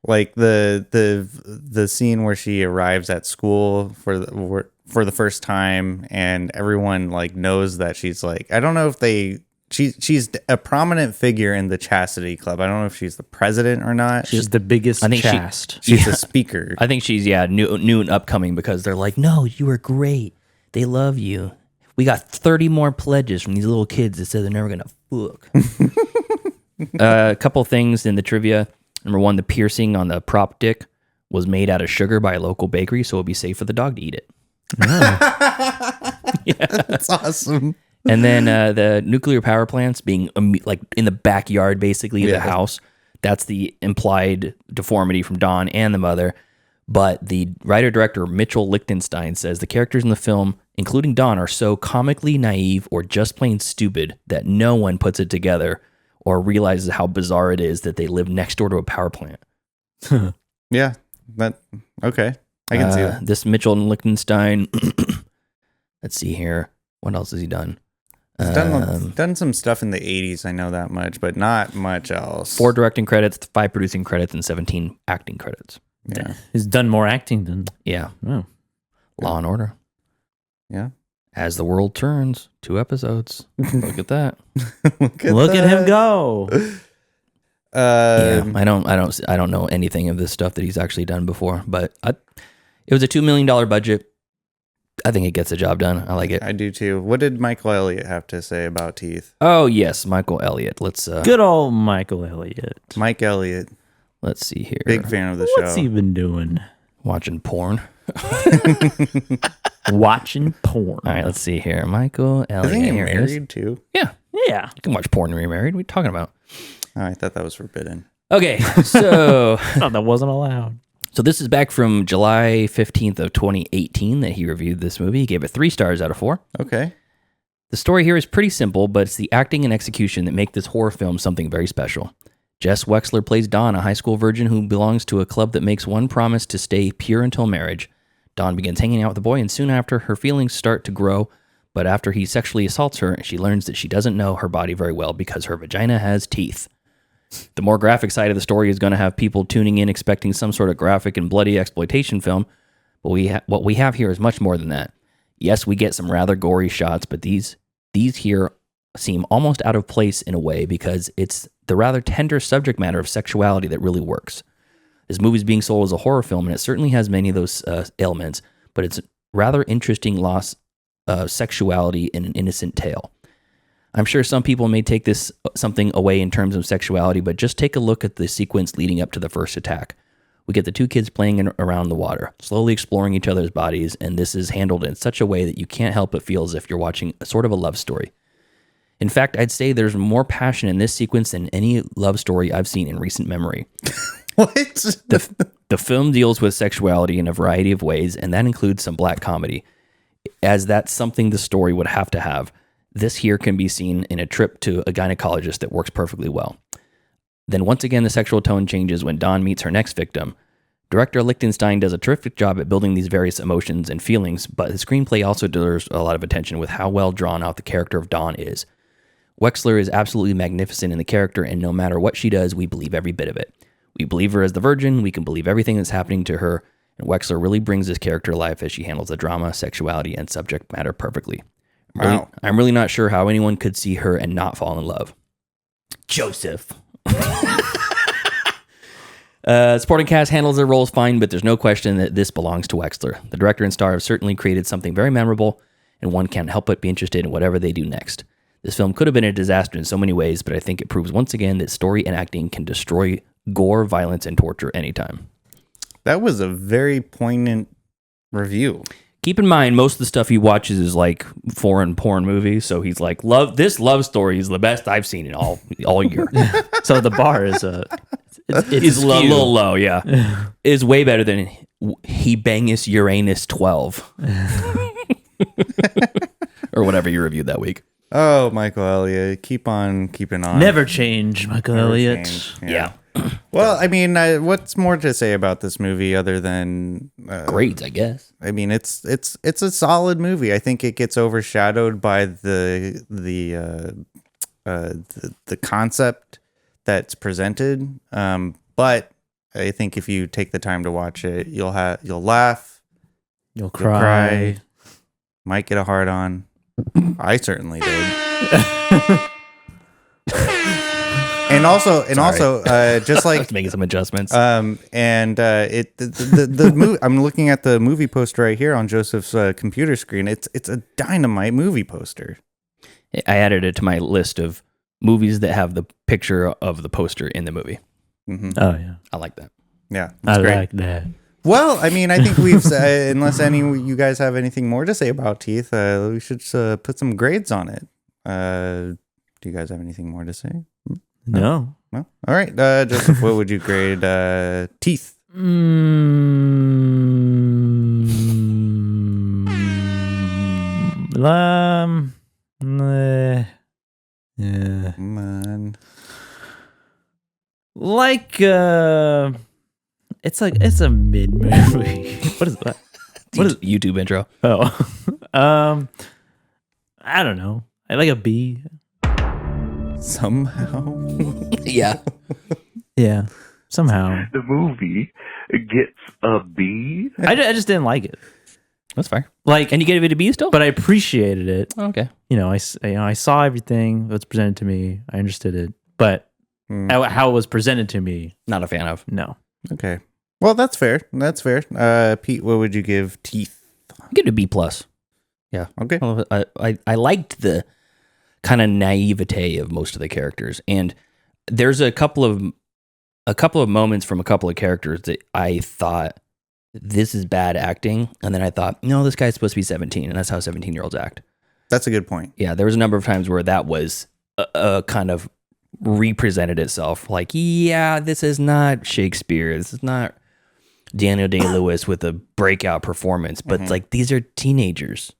Like the scene where she arrives at school for the first time, and everyone like knows that she's like, I don't know if she's a prominent figure in the Chastity Club. I don't know if she's the president or not. She's the biggest She's the speaker. I think she's new and upcoming because they're like, "No, you were great. They love you. We got 30 more pledges from these little kids that said they're never gonna fuck." A couple things in the trivia. Number one, the piercing on the prop dick was made out of sugar by a local bakery, so it'd be safe for the dog to eat it. Yeah, that's awesome. And then the nuclear power plants being like in the backyard, basically, of the house. That's the implied deformity from Dawn and the mother. But the writer-director Mitchell Lichtenstein says the characters in the film, including Dawn, are so comically naive or just plain stupid that no one puts it together or realizes how bizarre it is that they live next door to a power plant. Yeah, okay. I can see that. This Mitchell and Lichtenstein, let's see here. What else has he done? He's done some stuff in the 80s, I know that much, but not much else. 4 directing credits, 5 producing credits, and 17 acting credits. Yeah. He's done more acting than... Yeah. Oh. Law and Order. Yeah. As the World Turns, 2 episodes. Look at that. Look at him go. Yeah, I don't know anything of this stuff that he's actually done before, but it was a $2 million budget. I think it gets the job done. I like it. I do too. What did Michael Elliott have to say about Teeth? Oh yes, Michael Elliott. Let's good old Michael Elliott. Mike Elliott. Let's see here. Big fan of the show. What's he been doing? Watching porn. Watching porn. All right, let's see here. Michael Elliott. Isn't he Here it married is. too? Yeah. Yeah. You can watch porn and remarried. What are you talking about? Oh, I thought that was forbidden. Okay, so Oh, that wasn't allowed. So this is back from July 15th of 2018 that he reviewed this movie. He gave it 3 stars out of 4. Okay. The story here is pretty simple, but it's the acting and execution that make this horror film something very special. Jess Wexler plays Dawn, a high school virgin who belongs to a club that makes one promise to stay pure until marriage. Dawn begins hanging out with the boy, and soon after, her feelings start to grow, but after he sexually assaults her, she learns that she doesn't know her body very well because her vagina has teeth. The more graphic side of the story is going to have people tuning in expecting some sort of graphic and bloody exploitation film, but what we have here is much more than that. Yes, we get some rather gory shots, but these here seem almost out of place in a way because it's the rather tender subject matter of sexuality that really works. This movie is being sold as a horror film, and it certainly has many of those elements, but it's rather interesting loss of sexuality in an innocent tale. I'm sure some people may take this something away in terms of sexuality, but just take a look at the sequence leading up to the first attack. We get the 2 kids playing around the water, slowly exploring each other's bodies, and this is handled in such a way that you can't help but feel as if you're watching a sort of a love story. In fact, I'd say there's more passion in this sequence than any love story I've seen in recent memory. What? The film deals with sexuality in a variety of ways, and that includes some black comedy, as that's something the story would have to have. This here can be seen in a trip to a gynecologist that works perfectly well. Then once again, the sexual tone changes when Dawn meets her next victim. Director Lichtenstein does a terrific job at building these various emotions and feelings, but the screenplay also deserves a lot of attention with how well drawn out the character of Dawn is. Wexler is absolutely magnificent in the character, and no matter what she does, we believe every bit of it. We believe her as the virgin, we can believe everything that's happening to her, and Wexler really brings this character to life as she handles the drama, sexuality, and subject matter perfectly. I'm really not sure how anyone could see her and not fall in love. Joseph. Supporting cast handles their roles fine, but there's no question that this belongs to Wexler. The director and star have certainly created something very memorable, and one can't help but be interested in whatever they do next. This film could have been a disaster in so many ways, but I think it proves once again that story and acting can destroy gore, violence, and torture anytime. That was a very poignant review. Keep in mind, most of the stuff he watches is like foreign porn movies, so he's like, this love story is the best I've seen in all year. So the bar is it's a little low, yeah. Is way better than Hebangus Uranus 12. Or whatever you reviewed that week. Oh, Michael Elliott, keep on keeping on. Never change, Michael Elliott. Change. Yeah. Well, I mean, what's more to say about this movie other than grades? I guess. I mean, it's a solid movie. I think it gets overshadowed by the concept that's presented. But I think if you take the time to watch it, you'll laugh, you'll cry, might get a hard on. I certainly did. And also, just like making some adjustments. The movie. I'm looking at the movie poster right here on Joseph's computer screen. It's a dynamite movie poster. I added it to my list of movies that have the picture of the poster in the movie. Mm-hmm. Oh yeah, I like that. Yeah, I great. like that. Well, I mean, I think we've unless any of you guys have anything more to say about Teeth, we should put some grades on it. Do you guys have anything more to say? No. No. All right, Joseph. What would you grade Teeth? Yeah. Man. Like it's a mid movie. What is that? What is YouTube intro? Oh. I don't know. I like a B. Somehow. Yeah. Yeah. Somehow. The movie gets a B. I just didn't like it. That's fair. Like, And you gave it a B still? but I appreciated it. Oh, okay. I saw everything that was presented to me. I understood it, but how it was presented to me, Not a fan of. no. Okay. Well, that's fair. That's fair. Pete, what would you give Teeth? Give it a B plus. Yeah. Okay. I liked the kind of naivete of most of the characters, and there's a couple of moments from a couple of characters that I thought this is bad acting, and then I thought, no, this guy's supposed to be 17, and that's how 17-year-olds act. That's a good point. Yeah, there was a number of times where that was a kind of represented itself. Like, yeah, this is not Shakespeare. This is not Daniel Day-Lewis with a breakout performance. But it's like, these are teenagers,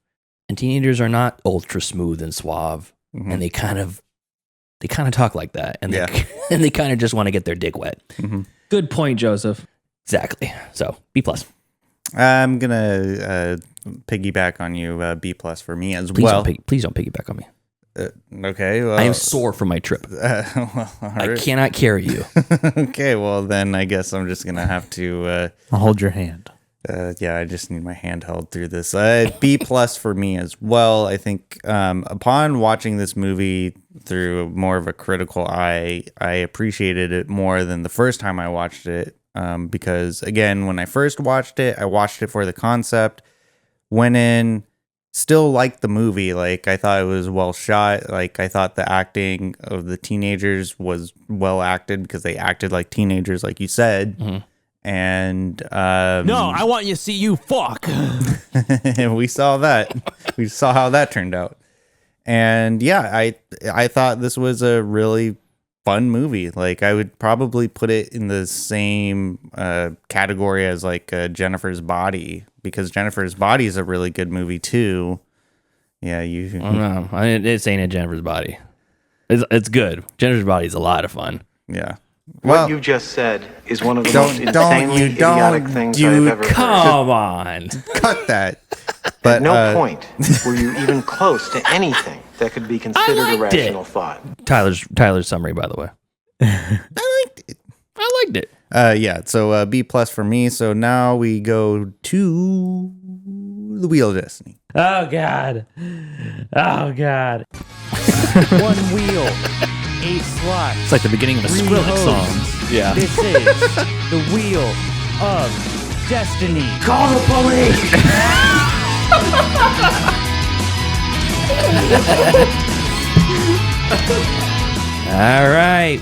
and teenagers are not ultra smooth and suave, and they kind of talk like that, and and they kind of just want to get their dick wet. Good point, Joseph. Exactly. So B plus. I'm gonna piggyback on you. B plus for me as Please well. please don't piggyback on me. Okay. Well, I am sore from my trip. Well, all I right. cannot carry you. Okay. Well, then I guess I'm just gonna have to. I'll hold your hand. Yeah, I just need my hand held through this. B plus for me as well. I think upon watching this movie through more of a critical eye, I appreciated it more than the first time I watched it. Because again, when I first watched it, I watched it for the concept, went in, still liked the movie. Like, I thought it was well shot. Like, I thought the acting of the teenagers was well acted because they acted like teenagers, like you said. And No, I want you to see you fuck. we saw that. We saw how that turned out. And yeah, I thought this was a really fun movie. Like, I would probably put it in the same category as like Jennifer's Body, because Jennifer's Body is a really good movie too. Yeah, you. I don't know. It's ain't a Jennifer's Body. It's good. Jennifer's Body is a lot of fun. Yeah. What you just said is one of the most insanely idiotic things I've ever heard. Come on. Cut that. But At no point were you even close to anything that could be considered a rational thought. Tyler's summary, by the way. I liked it. Yeah. So B plus for me. So now we go to the Wheel of Destiny. Oh God. Oh God. One wheel, 8 slots. It's like the beginning of a 3 Skrillex song. hosts. Yeah. This is the Wheel of Destiny. Call the police! All right.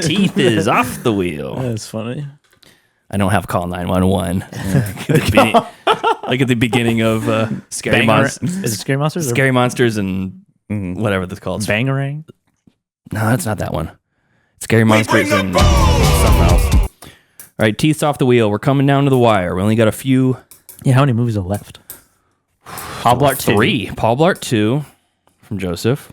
Teeth is off the wheel. That's funny. I don't have call 911. Like at the beginning of Scary Monsters. Is it Scary Monsters? Scary Monsters and whatever that's called. Bangarang? No, it's not that one. Scary Monsters and something else. All right, Teeth's off the wheel. We're coming down to the wire. We only got a few. Yeah, how many movies are left? Paul Blart 2. 3. Paul Blart 2 from Joseph.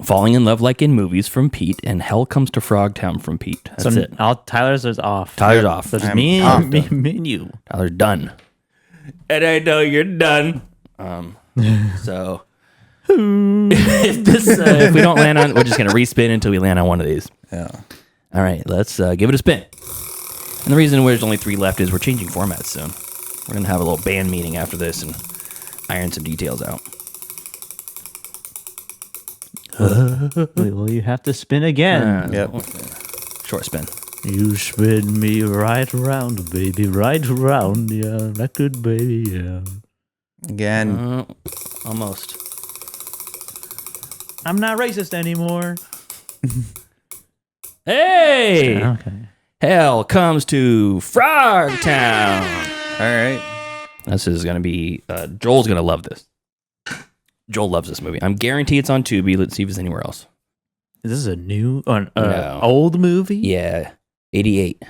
Falling in Love Like in Movies from Pete. And Hell Comes to Frogtown from Pete. That's it. Tyler's is off. Tyler's off. So just me and you. Tyler's done. And I know you're done. So if we don't land on, we're just gonna respin until we land on one of these. Yeah. All right, let's give it a spin. And the reason there's only 3 left is we're changing formats soon. We're gonna have a little band meeting after this and iron some details out. Well, you have to spin again. Yep. Short spin. You spin me right around, baby, right around, yeah, record, baby, yeah. Again. Almost. I'm not racist anymore. Hey! Okay. Hell Comes to Frogtown. All right. This is gonna be Joel's gonna love this. Joel loves this movie. I'm guaranteed it's on Tubi. Let's see if it's anywhere else. Is this a new, No. old movie? Yeah, 88.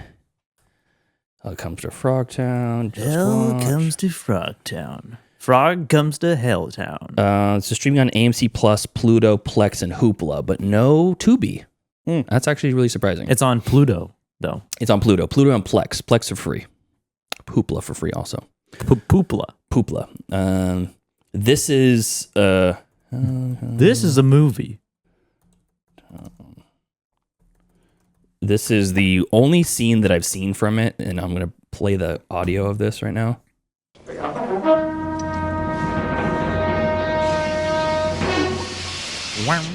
Hell comes to Frogtown. Hell comes to Frogtown. Frog comes to Helltown. It's streaming on AMC Plus, Pluto, Plex, and Hoopla, but no Tubi. That's actually really surprising. It's on Pluto, though. It's on Pluto. Pluto and Plex. Plex are free. Hoopla for free also. Poopla. Hoopla. This is this is a movie. This is the only scene that I've seen from it, and I'm going to play the audio of this right now.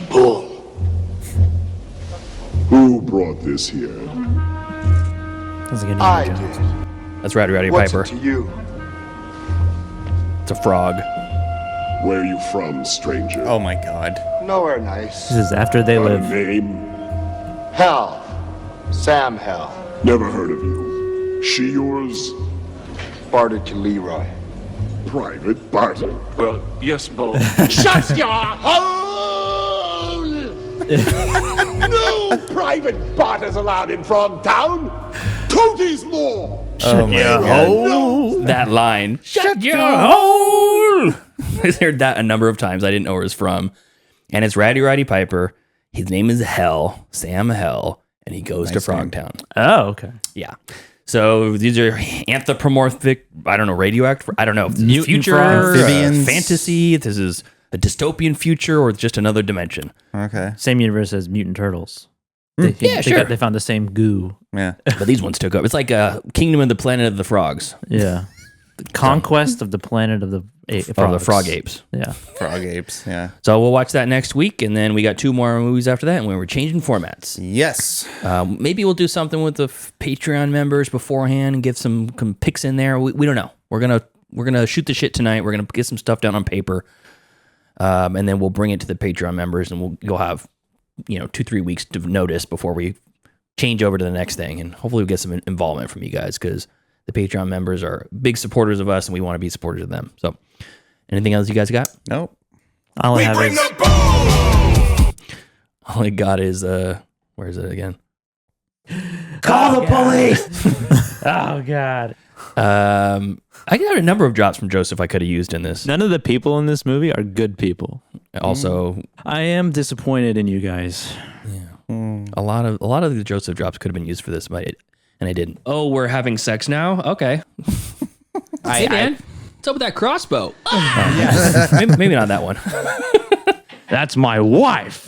Bull. Who brought this here? Sounds like I Indiana did. Jones. That's Rowdy Roddy What's Piper. it to you? It's a frog. Where are you from, stranger? Oh my god. Nowhere nice. This is after they Got a live. name? Hell. Sam Hell. Never heard of you. She yours? Barter to Leroy. Private Barton. Well, yes, Bull. Shut your hole! No private Barters allowed in Frogtown. Tooties more. Oh my god. That line. Shut your hole! I heard that a number of times. I didn't know where it's from. And it's Rowdy Roddy Piper. His name is Hell, Sam Hell, and he goes to Frogtown. Oh, okay. Yeah. So these are anthropomorphic, I don't know, radioactive, I don't know if this is Mutant future, frogs. Amphibians. fantasy, if this is a dystopian future or just another dimension. Okay. Same universe as Mutant Turtles. Yeah, sure. They found the same goo. Yeah. But these ones took up. It's like a Kingdom of the Planet of the Frogs. Yeah. The conquest of the planet of the Or the frog apes. Yeah. Frog apes. Yeah. So we'll watch that next week, and then we got 2 more movies after that, and we're changing formats. Yes. Maybe we'll do something with the Patreon members beforehand and get some picks in there. We don't know. We're gonna shoot the shit tonight. We're gonna get some stuff down on paper, and then we'll bring it to the Patreon members, and you'll have 2-3 weeks to notice before we change over to the next thing, and hopefully we'll get some involvement from you guys because the Patreon members are big supporters of us, and we want to be supporters of them. So, anything else you guys got? Nope. All I have is All I got is where is it again? call the police. Oh god. I got a number of drops from Joseph I could have used in this. None of the people in this movie are good people. Also, I am disappointed in you guys. a lot of the Joseph drops could have been used for this, but and I didn't. Oh, we're having sex now? Okay. Hey, man. What's up with that crossbow? maybe not that one. That's my wife.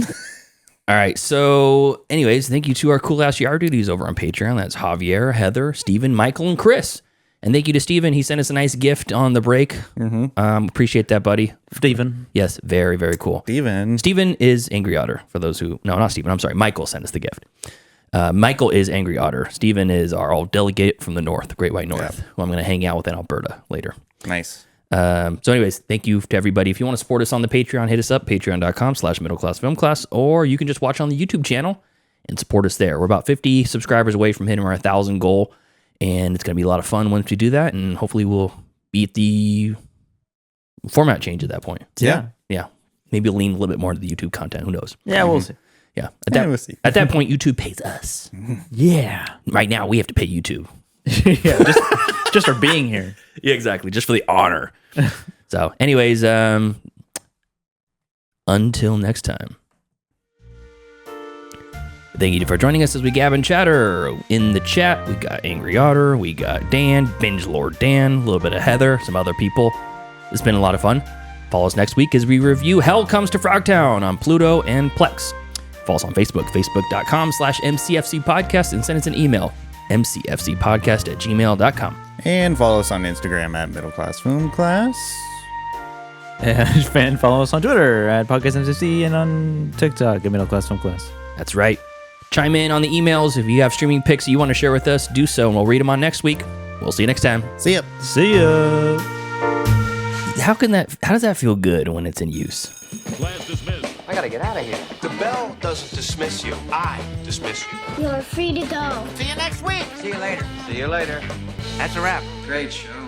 All right. So, anyways, thank you to our cool ass yard duties over on Patreon. That's Javier, Heather, Steven, Michael, and Chris. And thank you to Steven. He sent us a nice gift on the break. Appreciate that, buddy. Steven. Yes, very, very cool. Steven is Angry Otter. For those who... No, not Steven. I'm sorry. Michael sent us the gift. Michael is Angry Otter. Steven is our old delegate from the North, the Great White North, who I'm going to hang out with in Alberta later. Nice. So anyways, thank you to everybody. If you want to support us on the Patreon, hit us up, patreon.com/middleclassfilmclass, or you can just watch on the YouTube channel and support us there. We're about 50 subscribers away from hitting our 1,000 goal, and it's going to be a lot of fun once we do that, and hopefully we'll beat the format change at that point. Yeah. Yeah. Maybe lean a little bit more into the YouTube content. Who knows? Yeah, we'll see. Yeah. We'll see. At that point, YouTube pays us. Yeah. Right now, we have to pay YouTube. Yeah, just for being here. Yeah, exactly. Just for the honor. So, anyways, until next time. Thank you for joining us as we gab and chatter. In the chat, we got Angry Otter, we got Dan, Binge Lord Dan, a little bit of Heather, some other people. It's been a lot of fun. Follow us next week as we review Hell Comes to Frogtown on Pluto and Plex. Follow us on Facebook, facebook.com/MCFC podcast, and send us an email, mcfcpodcast@gmail.com. And follow us on Instagram at Middle Class Film Class. And follow us on Twitter at PodcastMCFC and on TikTok at Middle Class Film Class. That's right. Chime in on the emails. If you have streaming pics that you want to share with us, do so, and we'll read them on next week. We'll see you next time. See ya. See ya. How does that feel good when it's in use? Class dismissed. I gotta get out of here. The bell doesn't dismiss you. I dismiss you. You're free to go. See you next week. See you later. See you later. That's a wrap. Great show.